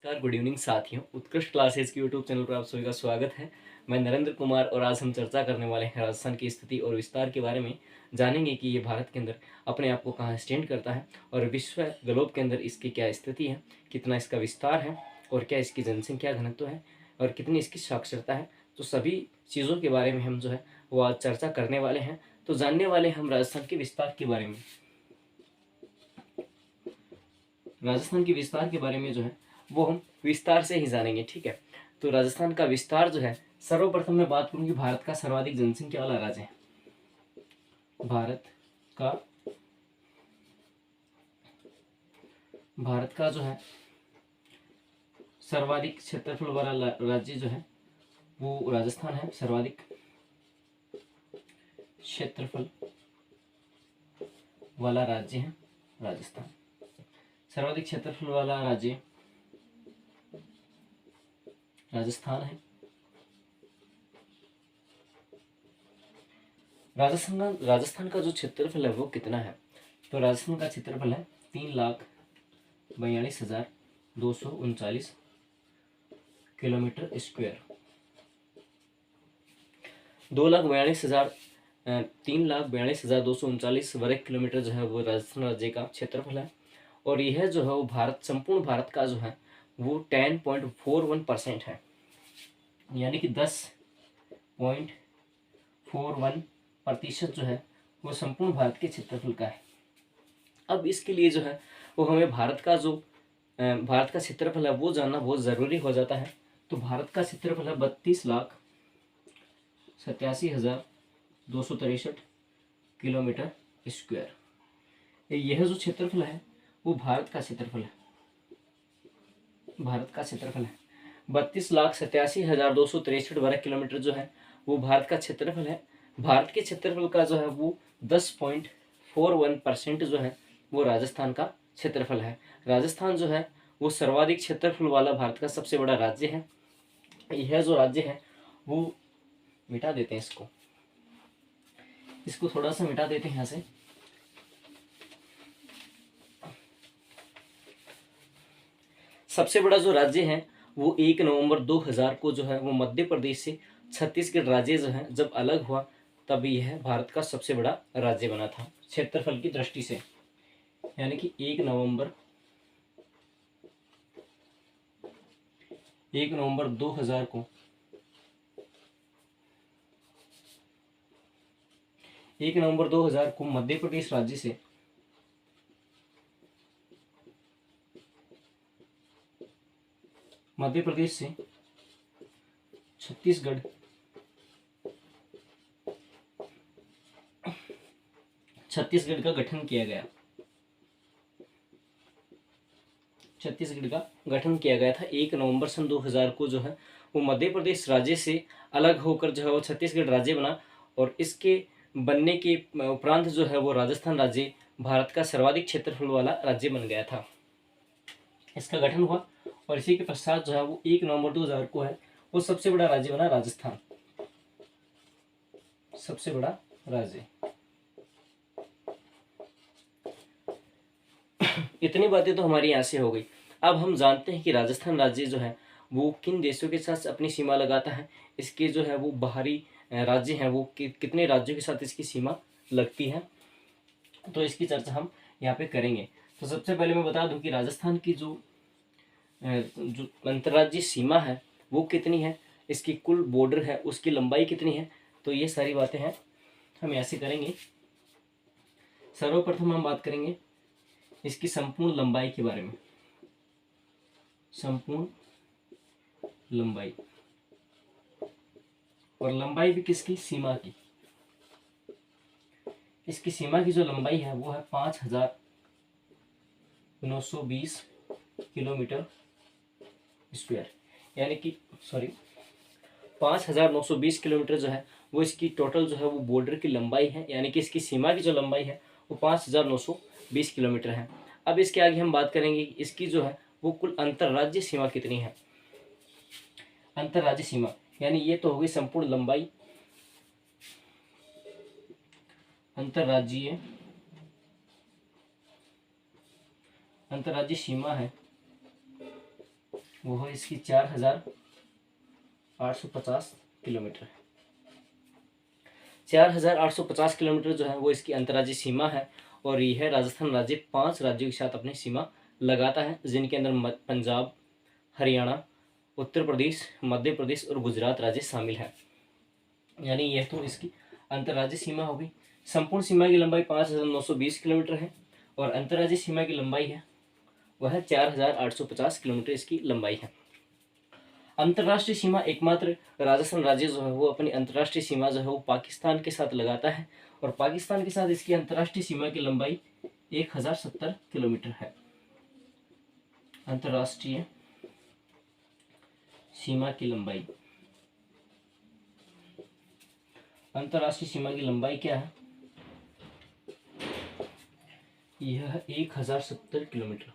नमस्कार, good evening साथियों। उत्कृष्ट क्लासेज की यूट्यूब चैनल पर आप सभी का स्वागत है। मैं नरेंद्र कुमार और आज हम चर्चा करने वाले हैं राजस्थान की स्थिति और विस्तार के बारे में। जानेंगे कि ये भारत के अंदर अपने आप को कहाँ स्टैंड करता है और विश्व ग्लोब के अंदर इसकी क्या स्थिति है, कितना इसका विस्तार है और क्या इसकी जनसंख्या घनत्व है और कितनी इसकी साक्षरता है। तो सभी चीज़ों के बारे में हम जो है वो आज चर्चा करने वाले हैं। तो जानने वाले हम राजस्थान के विस्तार के बारे में। राजस्थान के विस्तार के बारे में जो है वो हम विस्तार से ही जानेंगे, ठीक है। तो राजस्थान का विस्तार जो है, सर्वप्रथम मैं बात करूंगी भारत का सर्वाधिक जनसंख्या वाला राज्य है। भारत का जो है सर्वाधिक क्षेत्रफल वाला राज्य जो है वो राजस्थान है। सर्वाधिक क्षेत्रफल वाला राज्य है राजस्थान। सर्वाधिक क्षेत्रफल वाला राज्य राजस्थान है। राजस्थान का जो क्षेत्रफल है वो कितना है? तो राजस्थान का क्षेत्रफल है 3,42,239 किलोमीटर स्क्वायर। 3,42,239 वर्ग किलोमीटर जो है वो राजस्थान राज्य का क्षेत्रफल है। और यह जो है वो संपूर्ण भारत का जो है वो 10.41% है, यानी कि 10.41% जो है वो संपूर्ण भारत के क्षेत्रफल का है। अब इसके लिए जो है वो हमें भारत का क्षेत्रफल है वो जानना बहुत ज़रूरी हो जाता है। तो भारत का क्षेत्रफल है 32,87,263 किलोमीटर स्क्वायर। यह जो क्षेत्रफल है वो भारत का क्षेत्रफल है। 32,87,263 वर्ग किलोमीटर जो है वो भारत का क्षेत्रफल है। भारत के क्षेत्रफल का जो है वो 10.41% जो है वो राजस्थान का क्षेत्रफल है। राजस्थान जो है वो सर्वाधिक क्षेत्रफल वाला भारत का सबसे बड़ा राज्य है। यह जो राज्य है वो मिटा देते हैं, इसको थोड़ा सा मिटा देते हैं यहाँ से। सबसे बड़ा जो राज्य है वो 1 नवंबर 2000 को जो है वो मध्य प्रदेश से छत्तीसगढ़ राज्य जो है जब अलग हुआ तब यह भारत का सबसे बड़ा राज्य बना था क्षेत्रफल की दृष्टि से। यानी कि 1 नवंबर 2000 को 1 नवंबर 2000 को मध्य प्रदेश राज्य से छत्तीसगढ़ का गठन किया गया। था 1 नवंबर सन 2000 को जो है वो मध्य प्रदेश राज्य से अलग होकर जो है वो छत्तीसगढ़ राज्य बना। और इसके बनने के उपरांत जो है वो राजस्थान राज्य भारत का सर्वाधिक क्षेत्रफल वाला राज्य बन गया था। इसका गठन हुआ और इसी के पश्चात जो है वो 1 नवंबर 2000 को है वो सबसे बड़ा राज्य बना राजस्थान, सबसे बड़ा राज्य। इतनी बातें तो हमारी यहाँ से हो गई। अब हम जानते हैं कि राजस्थान राज्य जो है वो किन देशों के साथ अपनी सीमा लगाता है। इसके जो है वो बाहरी राज्य हैं वो कितने राज्यों के साथ इसकी सीमा लगती है, तो इसकी चर्चा हम यहाँ पे करेंगे। तो सबसे पहले मैं बता दूं कि राजस्थान की जो अंतर्राज्यीय सीमा है वो कितनी है, इसकी कुल बॉर्डर है उसकी लंबाई कितनी है, तो ये सारी बातें हैं हम ऐसे करेंगे। सर्वप्रथम हम बात करेंगे इसकी संपूर्ण लंबाई के बारे में। संपूर्ण लंबाई, और लंबाई भी किसकी? सीमा की। इसकी सीमा की जो लंबाई है वो है 5,920 किलोमीटर स्क्वायर, यानी कि 5,920 किलोमीटर जो है वो इसकी टोटल जो है वो बॉर्डर की लंबाई है, यानी कि इसकी सीमा की जो लंबाई है वो 5,920 किलोमीटर है। अब इसके आगे हम बात करेंगे इसकी जो है वो कुल अंतर्राज्यीय सीमा कितनी है। अंतर्राज्यीय सीमा यानी ये तो हो गई संपूर्ण लंबाई। अंतर्राज्यीय सीमा है वो है इसकी 4,850 किलोमीटर है। 4,850 किलोमीटर जो है वो इसकी अंतर्राज्यीय सीमा है। और यह राजस्थान राज्य 5 राज्यों के साथ अपनी सीमा लगाता है, जिनके अंदर पंजाब, हरियाणा, उत्तर प्रदेश, मध्य प्रदेश और गुजरात राज्य शामिल है। यानी यह तो इसकी अंतर्राज्यीय सीमा होगी। संपूर्ण सीमा की लंबाई 5,920 किलोमीटर है और अंतर्राज्यीय सीमा की लंबाई है वह 4,850 किलोमीटर इसकी लंबाई है। अंतर्राष्ट्रीय सीमा एकमात्र राजस्थान राज्य जो है वो अपनी अंतर्राष्ट्रीय सीमा जो है वो पाकिस्तान के साथ लगाता है और पाकिस्तान के साथ इसकी अंतर्राष्ट्रीय सीमा की लंबाई 1,070 किलोमीटर है। अंतर्राष्ट्रीय सीमा की लंबाई, अंतर्राष्ट्रीय सीमा की लंबाई क्या है? यह 1,070 किलोमीटर,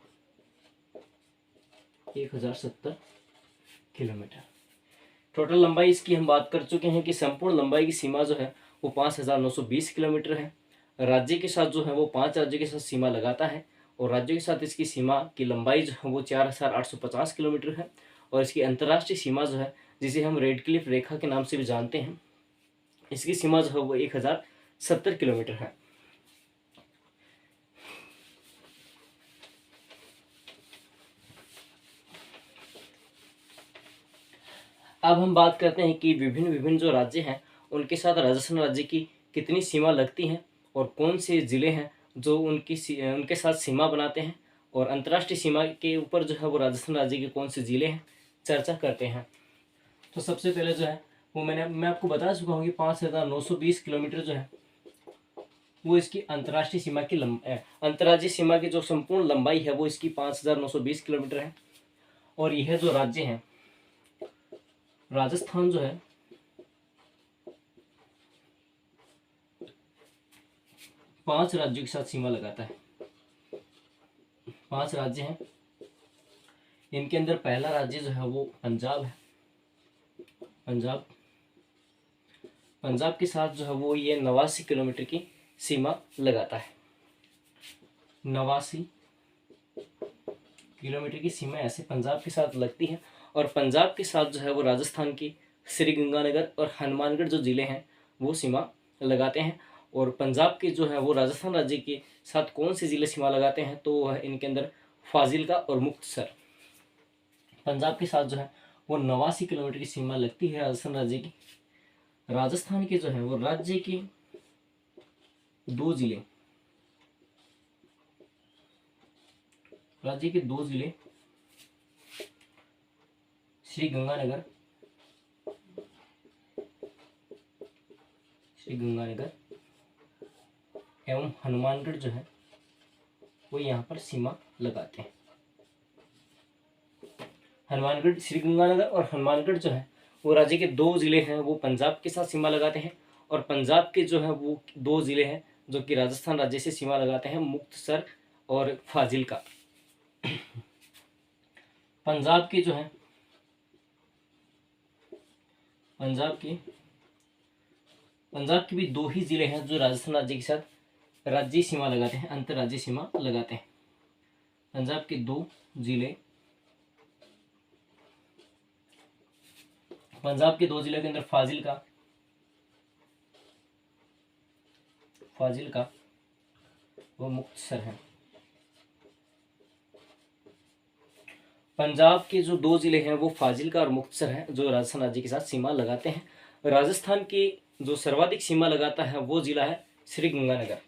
1,070 किलोमीटर। टोटल लंबाई इसकी हम बात कर चुके हैं कि संपूर्ण लंबाई की सीमा जो है वो 5,920 किलोमीटर है। राज्य के साथ जो है वो 5 राज्यों के साथ सीमा लगाता है और राज्यों के साथ इसकी सीमा की लंबाई जो है वो 4,850 किलोमीटर है। और इसकी अंतर्राष्ट्रीय सीमा जो है, जिसे हम रेड क्लिफ रेखा के नाम से भी जानते हैं, इसकी सीमा जो है वो 1,070 किलोमीटर है। अब हम बात करते हैं कि विभिन्न विभिन्न जो राज्य हैं उनके साथ राजस्थान राज्य की कितनी सीमा लगती हैं और कौन से ज़िले हैं जो उनके साथ सीमा बनाते हैं, और अंतर्राष्ट्रीय सीमा के ऊपर जो है वो राजस्थान राज्य के कौन से ज़िले हैं, चर्चा करते हैं। तो सबसे पहले जो है वो मैं आपको बता चुका हूँ कि 5,920 किलोमीटर जो है वो इसकी अंतर्राष्ट्रीय सीमा की अंतर्राज्यीय सीमा की जो संपूर्ण लंबाई है वो इसकी 5,920 किलोमीटर है। और यह जो राज्य है राजस्थान जो है 5 राज्यों के साथ सीमा लगाता है। 5 राज्य हैं, इनके अंदर पहला राज्य जो है वो पंजाब है। पंजाब के साथ जो है वो ये 89 किलोमीटर की सीमा लगाता है। 89 किलोमीटर की सीमा ऐसे पंजाब के साथ लगती है। और पंजाब के साथ जो है वो राजस्थान की श्रीगंगानगर और हनुमानगढ़ जो ज़िले हैं वो सीमा लगाते हैं। और पंजाब के जो है वो राजस्थान राज्य के साथ कौन से ज़िले सीमा लगाते हैं, तो वह इनके अंदर फाजिल्का और मुक्तसर। पंजाब के साथ जो है वो 89 किलोमीटर की सीमा लगती है राजस्थान राज्य की। राजस्थान के जो है वो राज्य के 2 ज़िले, श्रीगंगानगर एवं हनुमानगढ़ जो है वो यहाँ पर सीमा लगाते हैं। हनुमानगढ़, श्रीगंगानगर और हनुमानगढ़ जो है वो राज्य के 2 ज़िले हैं, वो पंजाब के साथ सीमा लगाते हैं। और पंजाब के जो है वो 2 ज़िले हैं जो कि राजस्थान राज्य से सीमा लगाते हैं, मुक्तसर और फाजिल्का। पंजाब के जो है पंजाब के भी 2 ही ज़िले हैं जो राजस्थान राज्य के साथ राज्य सीमा लगाते हैं, अंतर्राज्यीय सीमा लगाते हैं। पंजाब के 2 ज़िले, पंजाब के 2 ज़िले के अंदर फाजिल्का वो मुक्तसर है। पंजाब के जो 2 ज़िले हैं वो फाजिल्का और मुक्तसर हैं, जो राजस्थान राज्य के साथ सीमा लगाते हैं। राजस्थान की जो सर्वाधिक सीमा लगाता है वो ज़िला है श्रीगंगानगर।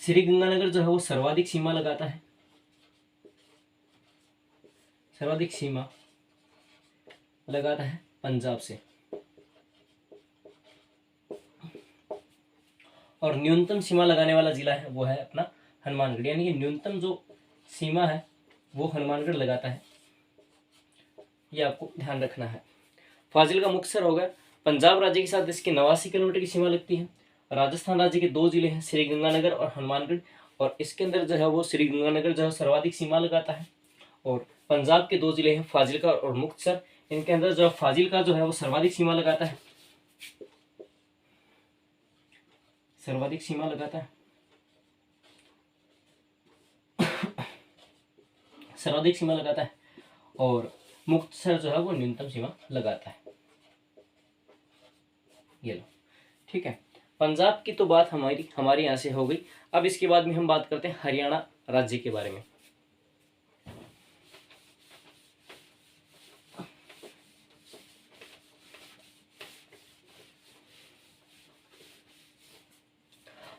श्रीगंगानगर जो है वो सर्वाधिक सीमा लगाता है, पंजाब से। और न्यूनतम सीमा लगाने वाला ज़िला है वो है अपना हनुमानगढ़, यानी कि न्यूनतम जो सीमा है वो हनुमानगढ़ लगाता है, ये आपको ध्यान रखना है। फाजिल्का मुक्तसर हो गया। पंजाब राज्य के साथ इसकी 89 किलोमीटर की सीमा लगती है। राजस्थान राज्य के 2 ज़िले हैं श्रीगंगानगर और हनुमानगढ़, और इसके अंदर जो है वो श्रीगंगानगर जो है सर्वाधिक सीमा लगाता है। और पंजाब के 2 ज़िले हैं फाजिल्का और मुक्तसर, इनके अंदर जो फाजिल्का जो है वो सर्वाधिक सीमा लगाता है, और मुक्तसर जो है वो न्यूनतम सीमा लगाता है। ये लो, ठीक है। पंजाब की तो बात हमारी यहाँ से हो गई। अब इसके बाद में हम बात करते हैं हरियाणा राज्य के बारे में।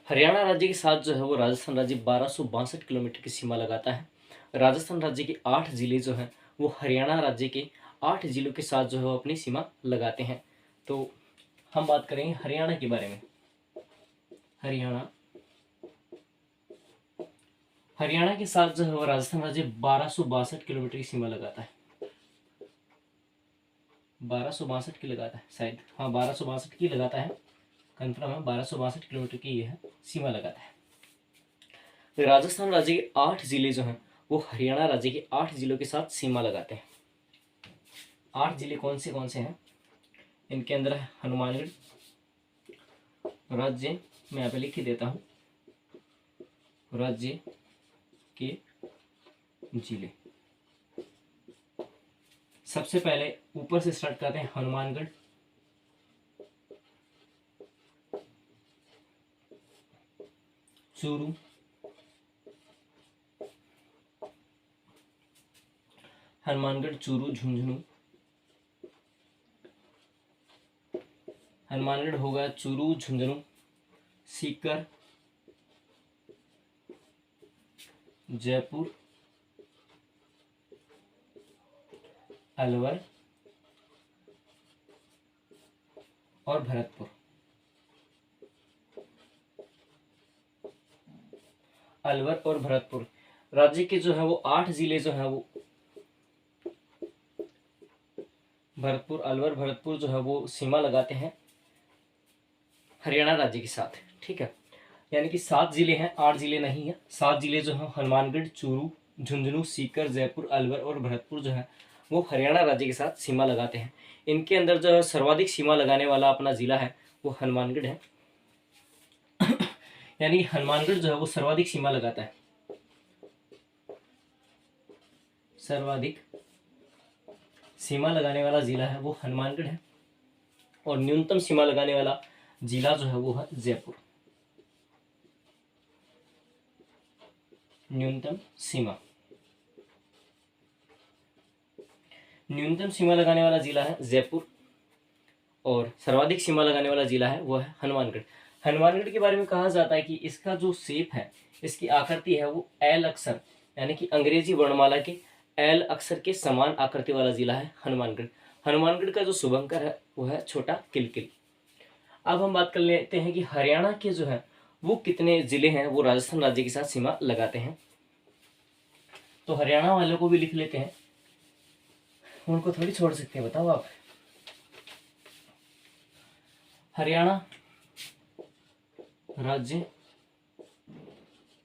हरियाणा राज्य के साथ जो है वो राजस्थान राज्य 1262 किलोमीटर की सीमा लगाता है। राजस्थान राज्य के 8 जिले जो हैं वो हरियाणा राज्य के 8 जिलों के साथ जो है वो अपनी सीमा लगाते हैं। तो हम बात करेंगे हरियाणा के बारे में। हरियाणा के साथ जो है वो राजस्थान राज्य 1262 किलोमीटर की सीमा लगाता है। 1262 की लगाता है शायद, हाँ 1262 की लगाता है, कंफर्म है, 1262 किलोमीटर की यह सीमा लगाता है। राजस्थान राज्य के 8 जिले जो हैं वो हरियाणा राज्य के 8 जिलों के साथ सीमा लगाते हैं। 8 जिले कौन से हैं? इनके अंदर है हनुमानगढ़ राज्य, मैं यहाँ पे लिख ही देता हूँ, राज्य के जिले। सबसे पहले ऊपर से स्टार्ट करते हैं, हनुमानगढ़, चूरू, झुंझुनू, हनुमानगढ़ होगा, चूरू, झुंझुनू, सीकर, जयपुर, अलवर और भरतपुर। अलवर और भरतपुर राज्य के जो है वो 8 जिले जो है वो भरतपुर, अलवर, भरतपुर जो है वो सीमा लगाते हैं हरियाणा राज्य के साथ, ठीक है। यानी कि 7 जिले हैं, 8 जिले नहीं है, 7 जिले जो हैं हनुमानगढ़, चूरू, झुंझुनू, सीकर, जयपुर, अलवर और भरतपुर जो है वो हरियाणा राज्य के साथ सीमा लगाते हैं। इनके अंदर जो है सर्वाधिक सीमा लगाने वाला अपना जिला है वो हनुमानगढ़ है। यानी हनुमानगढ़ जो है वो सर्वाधिक सीमा लगाता है, सर्वाधिक सीमा लगाने वाला जिला है वो हनुमानगढ़ है। और न्यूनतम सीमा लगाने वाला जिला जो है वो है जयपुर। न्यूनतम सीमा लगाने वाला जिला है जयपुर और सर्वाधिक सीमा लगाने वाला जिला है वो है हनुमानगढ़। हनुमानगढ़ के बारे में कहा जाता है कि इसका जो शेप है, इसकी आकृति है वो एल अक्षर, यानी कि अंग्रेजी वर्णमाला के एल अक्षर के समान आकृति वाला जिला है हनुमानगढ़। हनुमानगढ़ का जो शुभंकर है वो है छोटा किलकिल। अब हम बात कर लेते हैं कि हरियाणा के जो है वो कितने जिले हैं वो राजस्थान राज्य के साथ सीमा लगाते हैं। तो हरियाणा वालों को भी लिख लेते हैं, उनको थोड़ी छोड़ सकते हैं, बताओ आप। हरियाणा राज्य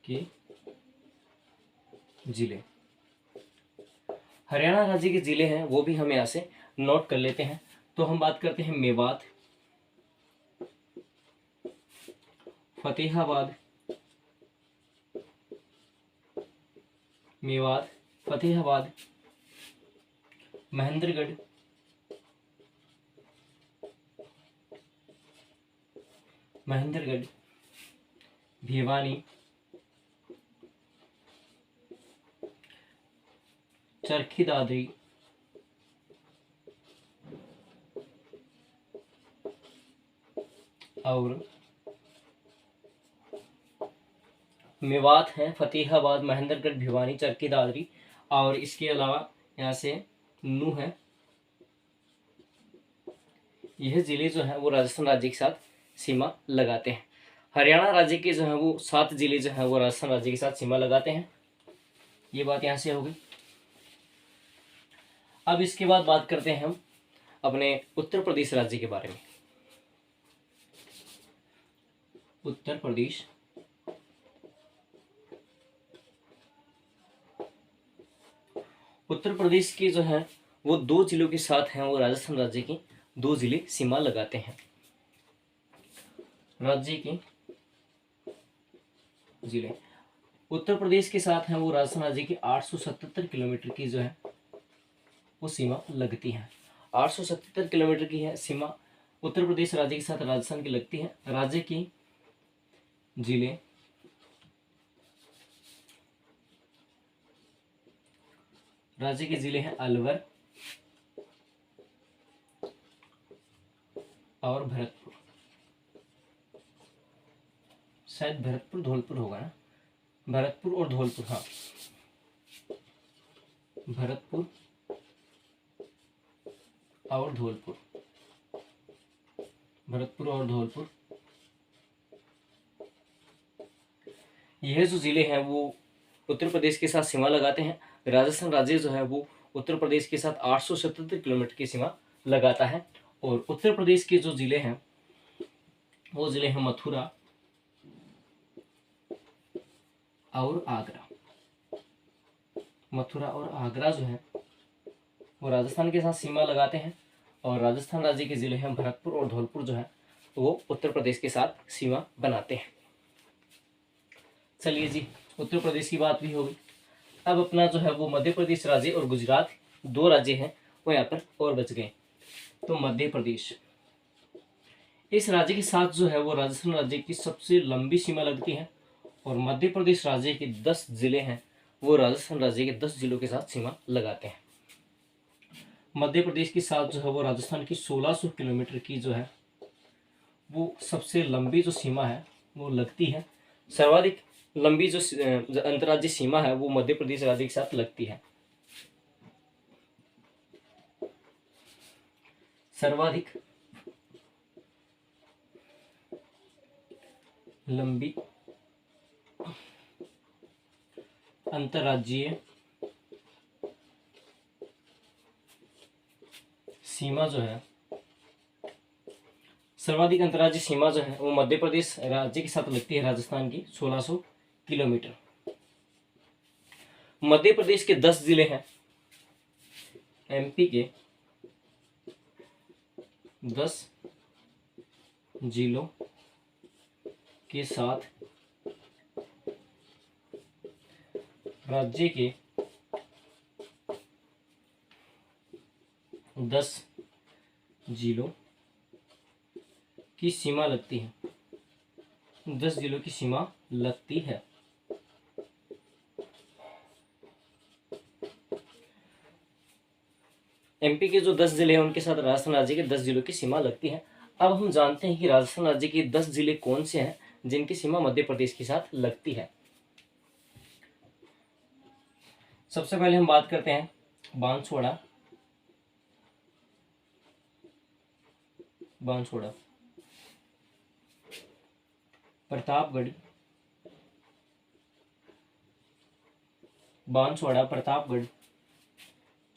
के जिले, हरियाणा राज्य के जिले हैं वो भी हम यहाँ से नोट कर लेते हैं। तो हम बात करते हैं मेवात, फतेहाबाद, महेंद्रगढ़, भिवानी, चरखी दादरी, और मेवात है, फतेहाबाद, महेंद्रगढ़, भिवानी, चरखी दादरी, और इसके अलावा यहाँ से नूह है। यह जिले जो हैं वो राजस्थान राज्य के साथ सीमा लगाते हैं। हरियाणा राज्य के जो हैं वो 7 जिले जो हैं वो राजस्थान राज्य के साथ सीमा लगाते हैं। ये बात यहाँ से हो गई। अब इसके बाद बात करते हैं हम अपने उत्तर प्रदेश राज्य के बारे में। उत्तर प्रदेश के जो है वो 2 जिलों के साथ हैं वो राजस्थान राज्य के 2 जिले सीमा लगाते हैं। राज्य के जिले उत्तर प्रदेश के साथ हैं वो राजस्थान राज्य के 877 किलोमीटर की जो है वो सीमा लगती है। 877 किलोमीटर की है सीमा उत्तर प्रदेश राज्य के साथ राजस्थान की लगती है। राज्य की जिले हैं अलवर और भरतपुर, शायद भरतपुर धौलपुर होगा ना, भरतपुर और धौलपुर, हाँ भरतपुर और धौलपुर, भरतपुर और धौलपुर, यह जो जिले हैं वो उत्तर प्रदेश के साथ सीमा लगाते हैं। राजस्थान राज्य जो है वो उत्तर प्रदेश के साथ 877 किलोमीटर की सीमा लगाता है। और उत्तर प्रदेश के जो जिले हैं वो जिले हैं मथुरा और आगरा। मथुरा और आगरा जो है वो राजस्थान के साथ सीमा लगाते हैं। और राजस्थान राज्य के जिले हैं भरतपुर और धौलपुर जो है वो उत्तर प्रदेश के साथ सीमा बनाते हैं। चलिए जी, उत्तर प्रदेश की बात भी हो गई। अब अपना जो है वो मध्य प्रदेश राज्य और गुजरात, दो राज्य हैं वो यहाँ पर और बच गए। तो मध्य प्रदेश, इस राज्य के साथ जो है वो राजस्थान राज्य की सबसे लंबी सीमा लगती है। और मध्य प्रदेश राज्य के 10 जिले हैं वो राजस्थान राज्य के 10 जिलों के साथ सीमा लगाते हैं। मध्य प्रदेश के साथ जो है वो राजस्थान की 1600 किलोमीटर की जो है वो सबसे लंबी जो सीमा है वो लगती है। सर्वाधिक लंबी जो अंतर्राज्यीय सीमा है वो मध्य प्रदेश राज्य के साथ लगती है। सर्वाधिक लंबी अंतर्राज्यीय सीमा जो है, सर्वाधिक अंतर्राज्यीय सीमा जो है वो मध्य प्रदेश राज्य के साथ लगती है, राजस्थान की 1600 किलोमीटर। मध्य प्रदेश के 10 जिले हैं, एमपी के 10 जिलों के साथ राज्य के 10 जिलों की सीमा लगती है। 10 जिलों की सीमा लगती है। एमपी के जो 10 जिले हैं उनके साथ राजस्थान राज्य के 10 जिलों की सीमा लगती है। अब हम जानते हैं कि राजस्थान राज्य के 10 जिले कौन से हैं जिनकी सीमा मध्य प्रदेश के साथ लगती है। सबसे पहले हम बात करते हैं बांसवाड़ा, प्रतापगढ़,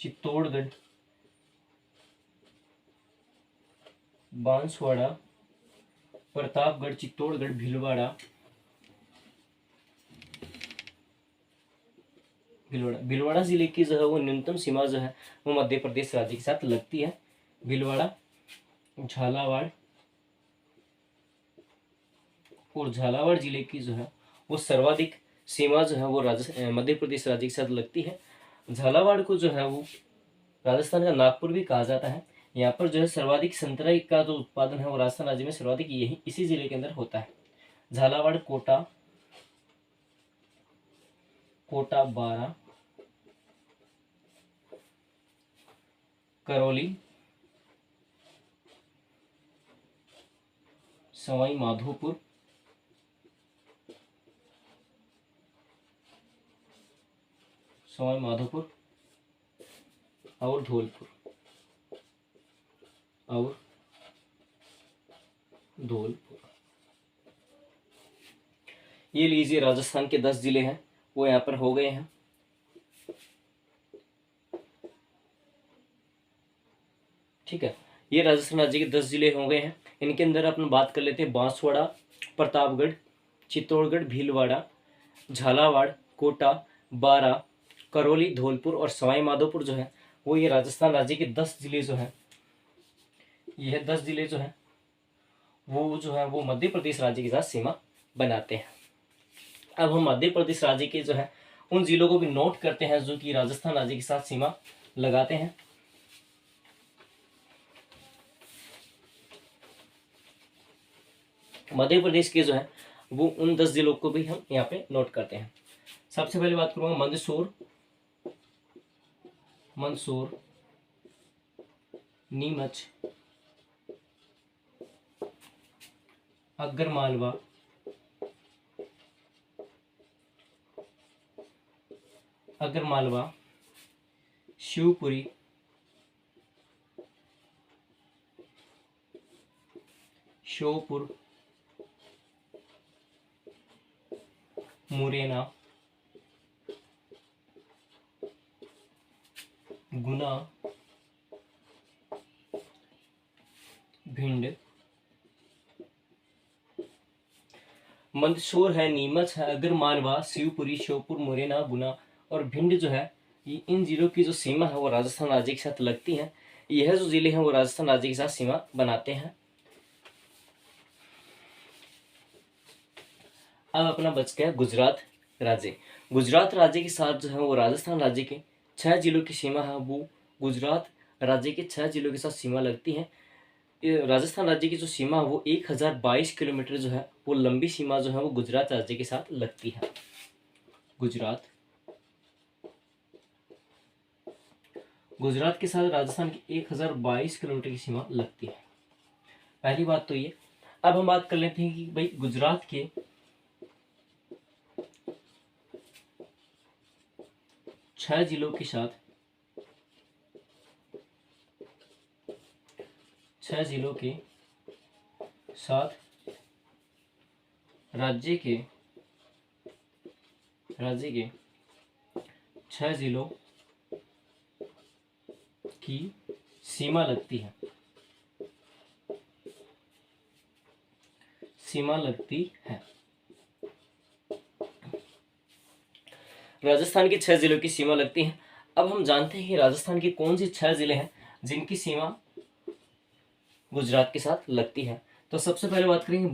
चित्तौड़गढ़, भीलवाड़ा, भीलवाड़ा जिले की जो है वो न्यूनतम सीमा जो है वो मध्य प्रदेश राज्य के साथ लगती है। भीलवाड़ा, झालावाड़ और झालावाड़ जिले की जो है वो सर्वाधिक सीमा जो है वो मध्य प्रदेश राज्य के साथ लगती है। झालावाड़ को जो है वो राजस्थान का नागपुर भी कहा जाता है। यहाँ पर जो है सर्वाधिक संतरा का जो उत्पादन है वो राजस्थान राज्य में सर्वाधिक यही इसी जिले के अंदर होता है। झालावाड़, कोटा, बारां, करौली, सवाई माधोपुर, और धौलपुर, ये लीजिए राजस्थान के 10 जिले हैं वो यहाँ पर हो गए हैं। ठीक है, ये राजस्थान राज्य के 10 जिले हो गए हैं। इनके अंदर अपन बात कर लेते हैं बांसवाड़ा, प्रतापगढ़, चित्तौड़गढ़, भीलवाड़ा, झालावाड़, कोटा, बारां, करौली, धौलपुर और सवाई माधोपुर जो है वो ये राजस्थान राज्य के 10 जिले जो हैं, यह 10 जिले जो हैं वो मध्य प्रदेश राज्य के साथ सीमा बनाते हैं। अब हम मध्य प्रदेश राज्य के जो है उन जिलों को भी नोट करते हैं जो कि राजस्थान राज्य के साथ सीमा लगाते हैं। मध्य प्रदेश के जो है वो उन 10 जिलों को भी हम यहाँ पे नोट करते हैं। सबसे पहले बात करूँगा मंदसौर, नीमच, आगरमालवा, शिवपुरी, श्योपुर, मुरैना, गुना, भिंड। मंदसौर है, नीमच है, आगरमालवा, शिवपुरी, श्योपुर, मुरैना, गुना और भिंड जो है इन जिलों की जो सीमा है वो राजस्थान राज्य के साथ लगती है। यह जो जिले हैं वो राजस्थान राज्य के साथ सीमा बनाते हैं। अब अपना बच गया गुजरात राज्य। गुजरात राज्य के साथ जो है वो राजस्थान राज्य के 6 जिलों की सीमा है वो गुजरात राज्य के 6 जिलों के साथ सीमा लगती है। राजस्थान राज्य की जो सीमा है वो 1022 किलोमीटर जो है वो लंबी सीमा जो है वो गुजरात राज्य के साथ लगती है। गुजरात के साथ राजस्थान की 1022 किलोमीटर की सीमा लगती है। पहली बात तो ये। अब हम बात कर लेते हैं कि भाई गुजरात के 6 जिलों के साथ राज्य के 6 जिलों की सीमा लगती है। राजस्थान के 6 जिलों की सीमा लगती है। अब हम जानते हैं कि राजस्थान के कौन से 6 जिले हैं जिनकी सीमा गुजरात के साथ लगती है। तो सबसे पहले बात करेंगे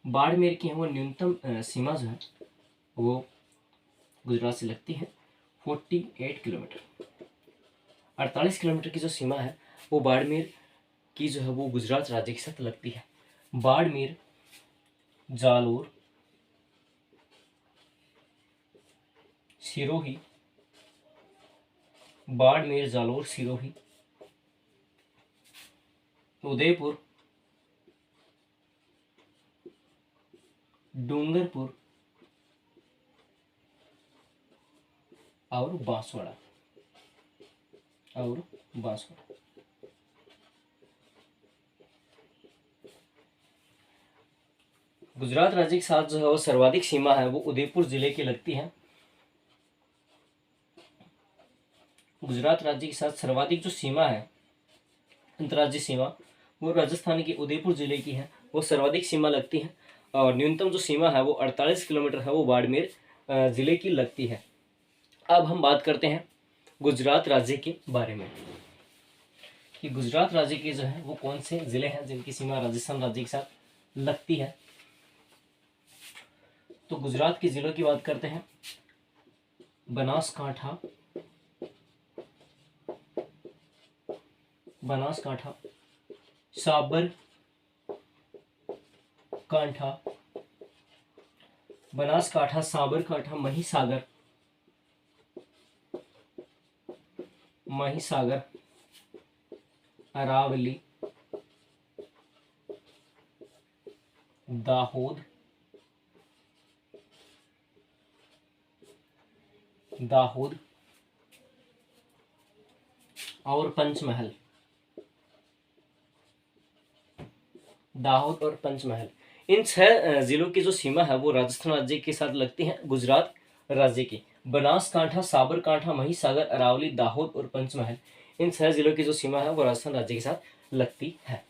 बाड़मेर की है वो न्यूनतम सीमा जो है वो गुजरात से लगती है 48 किलोमीटर। 48 किलोमीटर की जो सीमा है वो बाड़मेर की जो है वो गुजरात राज्य के साथ लगती है। बाड़मेर, जालोर, सिरोही, उदयपुर, डूंगरपुर और बांसवाड़ा। गुजरात राज्य के साथ जो है वो सर्वाधिक सीमा है वो उदयपुर जिले की लगती है। गुजरात राज्य के साथ सर्वाधिक जो सीमा है अंतर्राज्यीय सीमा वो राजस्थान के उदयपुर जिले की है, वो सर्वाधिक सीमा लगती है। और न्यूनतम जो सीमा है वो 48 किलोमीटर है, वो बाड़मेर जिले की लगती है। अब हम बात करते हैं गुजरात राज्य के बारे में कि गुजरात राज्य के जो है वो कौन से जिले हैं जिनकी सीमा राजस्थान राज्य के साथ लगती है। तो गुजरात के जिलों की बात करते हैं। बनासकांठा, साबरकांठा, महिसागर, अरावली, दाहोद और पंचमहल। इन 6 जिलों की जो सीमा है वो राजस्थान राज्य के साथ लगती है गुजरात राज्य की। बनासकांठा, साबरकांठा, महिसागर, अरावली, दाहोद और पंचमहल, इन 6 जिलों की जो सीमा है वो राजस्थान राज्य के साथ लगती है।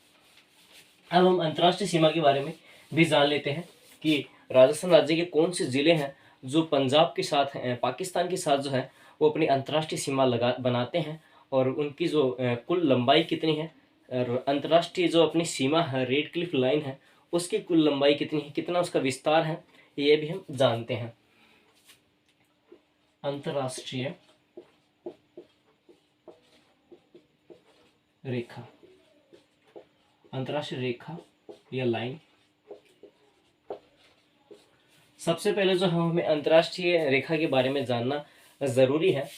अब हम अंतर्राष्ट्रीय सीमा के बारे में भी जान लेते हैं कि राजस्थान राज्य के कौन से जिले हैं जो पंजाब के साथ पाकिस्तान के साथ जो है वो अपनी अंतर्राष्ट्रीय सीमा बनाते हैं और उनकी जो कुल लंबाई कितनी है, अंतर्राष्ट्रीय जो अपनी सीमा है रेड क्लिफ लाइन है उसकी कुल लंबाई कितनी है, कितना उसका विस्तार है, ये भी हम जानते हैं। अंतर्राष्ट्रीय रेखा अंतर्राष्ट्रीय रेखा या लाइन। सबसे पहले जो हमें अंतर्राष्ट्रीय रेखा के बारे में जानना ज़रूरी है।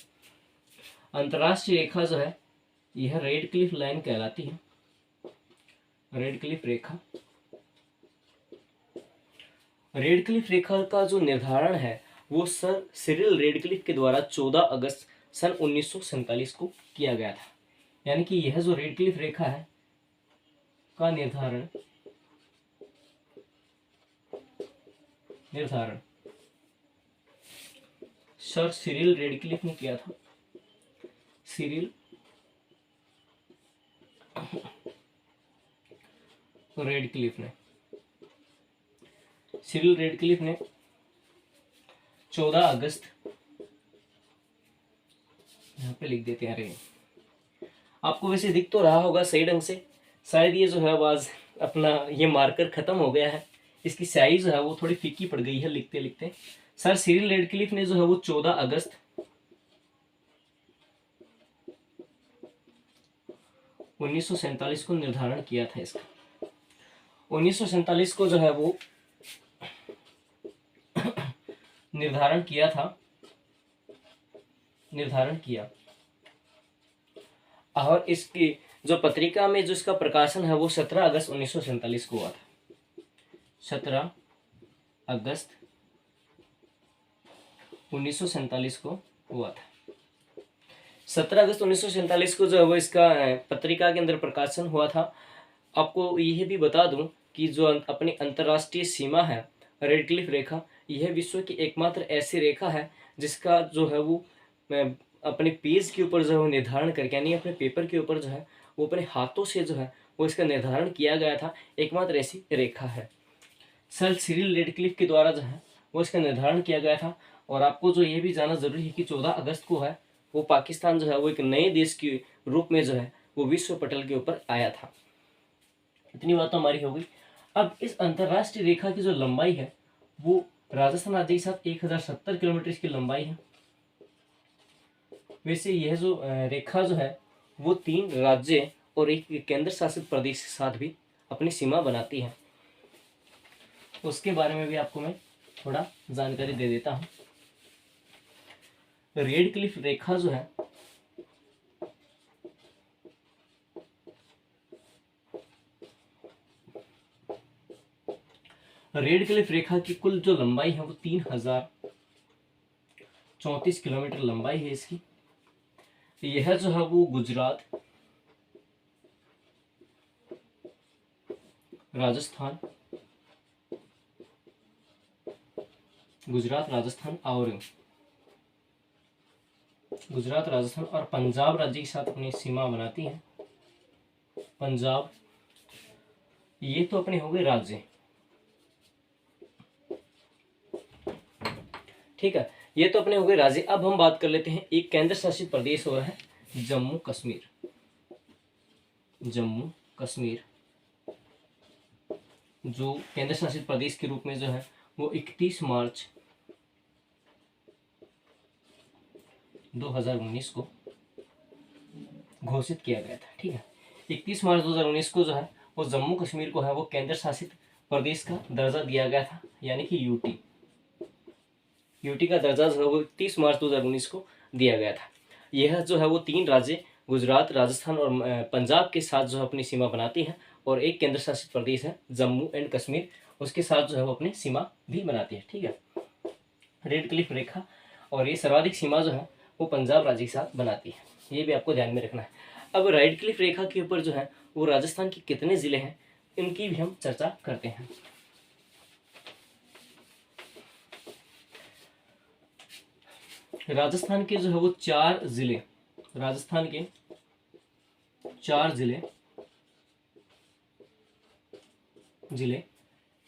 अंतर्राष्ट्रीय रेखा जो है यह रेड क्लिफ लाइन कहलाती है। रेड क्लिफ रेखा, रेड क्लिफ रेखा का जो निर्धारण है वो सर सिरिल रेडक्लिफ के द्वारा 14 अगस्त सन 1947 को किया गया था। यानी कि यह जो रेडक्लिफ रेखा है का निर्धारण सर सिरिल रेडक्लिफ ने किया था। सिरिल रेडक्लिफ ने 14 अगस्त, यहाँ पे लिख देते हैं। आपको वैसे दिख तो रहा होगा सही ढंग से, शायद ये जो है आवाज अपना ये मार्कर खत्म हो गया है, इसकी स्याही जो है वो थोड़ी फीकी पड़ गई है लिखते लिखते। सर सिरिल रेडक्लिफ ने जो है वो 14 अगस्त 1947 को निर्धारण किया था इसका। 1947 को जो है वो निर्धारण किया और इसकी जो पत्रिका में जो इसका प्रकाशन है वो 17 अगस्त 1947 को हुआ था। 17 अगस्त 1947 को हुआ था। 17 अगस्त 1947 को जो है वो इसका पत्रिका के अंदर प्रकाशन हुआ था। आपको यह भी बता दूं कि जो अपनी अंतर्राष्ट्रीय सीमा है रेडक्लिफ रेखा, यह विश्व की एकमात्र ऐसी रेखा है जिसका जो है वो अपने पेज के ऊपर जो है वो निर्धारण करके, यानी अपने पेपर के ऊपर जो है वो अपने हाथों से जो है वो इसका निर्धारण किया गया था। एकमात्र ऐसी रेखा है। सर सिरिल रेडक्लिफ के द्वारा जो है वो इसका निर्धारण किया गया था। और आपको जो ये भी जानना जरूरी है कि 14 अगस्त को है वो पाकिस्तान जो है वो एक नए देश के रूप में जो है वो विश्व पटल के ऊपर आया था। इतनी बात तो हमारी हो गई। अब इस अंतर्राष्ट्रीय रेखा की जो लंबाई है वो राजस्थान राज्य के साथ 1070 किलोमीटर इसकी लंबाई है। वैसे यह जो रेखा जो है वो 3 राज्य और एक केंद्र शासित प्रदेश के साथ भी अपनी सीमा बनाती है। उसके बारे में भी आपको मैं थोड़ा जानकारी दे देता हूँ। रेडक्लिफ रेखा जो है रेडक्लिफ रेखा की कुल जो लंबाई है वो 3034 किलोमीटर लंबाई है इसकी। यह जो है वो गुजरात, राजस्थान और पंजाब राज्य के साथ अपनी सीमा बनाती है। पंजाब, ये तो अपने हो गए राज्य, ठीक है, ये तो अपने हो गए राज्य। अब हम बात कर लेते हैं एक केंद्र शासित प्रदेश हो रहा है जम्मू कश्मीर, जो केंद्र शासित प्रदेश के रूप में जो है वो 31 मार्च 2019 को घोषित किया गया था। ठीक है, 31 मार्च 2019 को जो है वो जम्मू कश्मीर को है वो केंद्र शासित प्रदेश का दर्जा दिया गया था, यानी कि यूटी का दर्जा जो है वो 31 मार्च 2019 को दिया गया था। यह जो है वो 3 राज्य गुजरात, राजस्थान और पंजाब के साथ जो है अपनी सीमा बनाती है, और एक केंद्र शासित प्रदेश है जम्मू एंड कश्मीर, उसके साथ जो है वो अपनी सीमा भी बनाती है। ठीक है, रेडक्लिफ रेखा और ये सर्वाधिक सीमा जो है वो पंजाब राज्य के साथ बनाती है, ये भी आपको ध्यान में रखना है। अब रेडक्लिफ रेखा के ऊपर जो है वो राजस्थान के कितने ज़िले हैं इनकी भी हम चर्चा करते हैं। राजस्थान के जो है वो 4 ज़िले, राजस्थान के 4 ज़िले।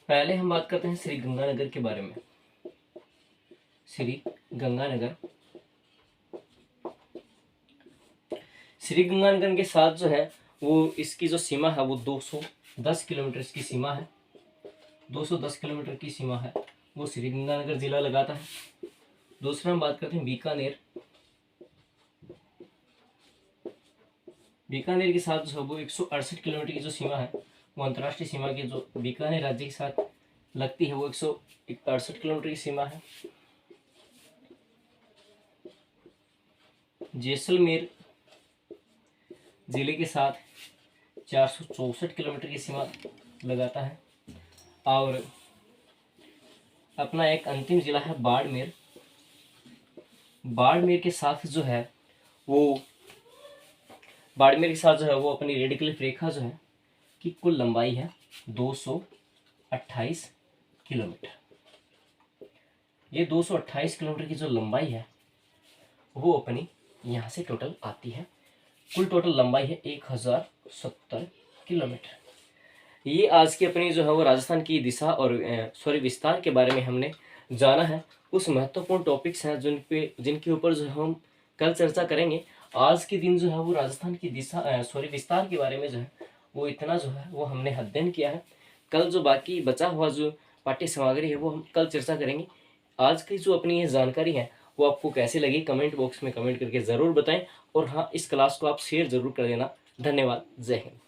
पहले हम बात करते हैं श्री गंगानगर के बारे में। श्री गंगानगर के साथ जो है वो इसकी जो सीमा है वो 210 किलोमीटर की सीमा है। 210 किलोमीटर की सीमा है वो श्री गंगानगर जिला लगाता है। दूसरा हम बात करते हैं बीकानेर के साथ जो है वो 168 किलोमीटर की जो सीमा है वो अंतर्राष्ट्रीय सीमा की जो बीकानेर राज्य के साथ लगती है वो 168 किलोमीटर की सीमा है। जैसलमेर जिले के साथ 464 किलोमीटर की सीमा लगाता है। और अपना एक अंतिम जिला है बाड़मेर। बाड़मेर के साथ जो है वो अपनी रेड क्लिफ रेखा जो है की कुल लंबाई है 228 किलोमीटर। ये 228 किलोमीटर की जो लंबाई है वो अपनी यहाँ से टोटल आती है। कुल टोटल लंबाई है 1070 किलोमीटर। ये आज की अपनी जो है वो राजस्थान की दिशा और विस्तार के बारे में हमने जाना है। कुछ महत्वपूर्ण टॉपिक्स हैं जिनके ऊपर जो हम कल चर्चा करेंगे। आज के दिन जो है वो राजस्थान की दिशा विस्तार के बारे में जो है वो इतना जो है वो हमने अध्ययन किया है। कल जो बाकी बचा हुआ जो पाठ्य सामग्री है वो हम कल चर्चा करेंगे। आज की जो अपनी ये जानकारी है वो आपको कैसी लगी कमेंट बॉक्स में कमेंट करके ज़रूर बताएं। और हाँ, इस क्लास को आप शेयर ज़रूर कर देना। धन्यवाद। जय हिंद।